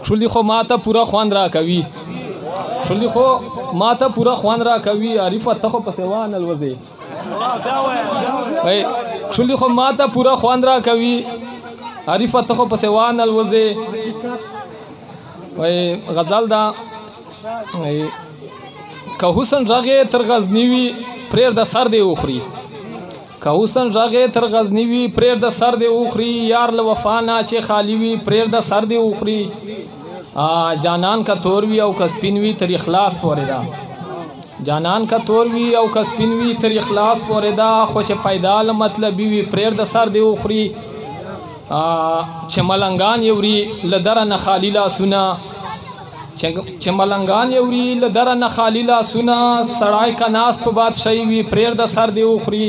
شلی خو ماته پورا خوان را کوي شلی خو ماته پورا خوان را کوي عارفه ته خو په سوان الوزي وای شلی خو ماته پورا خوان را کوي عارفه ته خو په سوان الوزي وای غزل دا وای که حسن راغه تر غزنیوي پریر د سر دی اوخري که حسن راغه تر غزنیوي پریر د سر دی اوخري یار له وفا نه چې خالی وي پریر د سر دی اوخري جانان کا تور وی او کسپینوي تر اخلاص پورې دا جانان کا تور وی او کسپینوي تر اخلاص پورې دا خوش پیدا مطلب وی پریر د سر دی اوخري چې ملنګان یوري لدر نه خالی لا سنا چې ملنګان یوري لدر نه خالی لا سنا سړای کا ناس په بادشاہي وی پریر د سر دی اوخري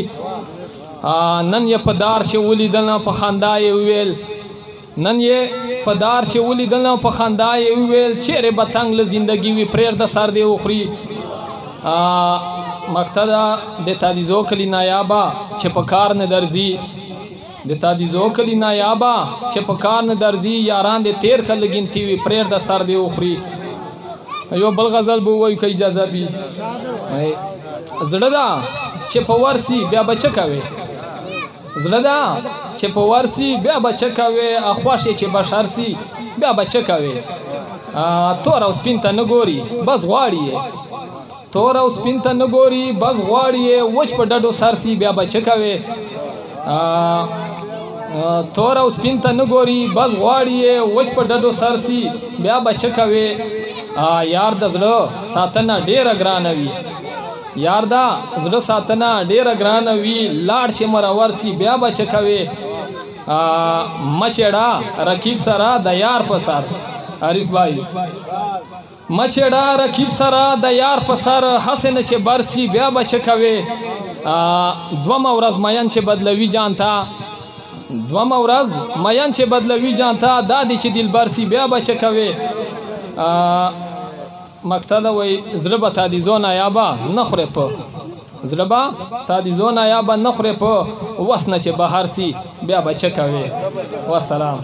نن یې پدار چې ولیدل په خندا یې ویل نن یې پدار چې ولیدل په خندا یې ویل چیرې بتنګ له زندگی وی پریر د سر دی اوخري مقتدا د تادیزو کلی نایابا چې په کار نه درځي د تادیزو کلی نایابا چې په کار نه درځي یاران د تیر کله گنتی وی پریر د سر دی اوخري یو بل غزل بو وای که اجازه پی زړه دا چې په ورسی بیا بچ کوي زړه دا چې په ورسی بیا بچ کوي اخواشه چې بشر سي بیا بچ کوي تور او سپین ته نه ګوري بس غواړي تور او سپین ته نه ګوري بس غواړي وچ په ډډو سر سي بیا بچ کوي تور او سپین ته نه ګوري بس غواړي وچ په ډډو سر سي بیا بچ کوي یار د زړه ساتنه ډیره ګرانه وي یار دا زړه ساتنه ډیره ګرانه وي لاړ چې مرور سي بیا بچ کوي مچړه رقیب سره د یار په سر عارف بھائی مچړه رقیب سره د یار په سر حسن چې برسي بیا بچ کوي دوم ورځ مین چې بدلوي جانتا دوم ورځ مین چې بدلوي جانتا دادی چې دل برسي بیا بچ کوي مقتدا وای زړه به تادیزو نایابا نخره په زړه به تادیزو نایابا نخره په وسنه چې بهر سي بیا بچ کوي والسلام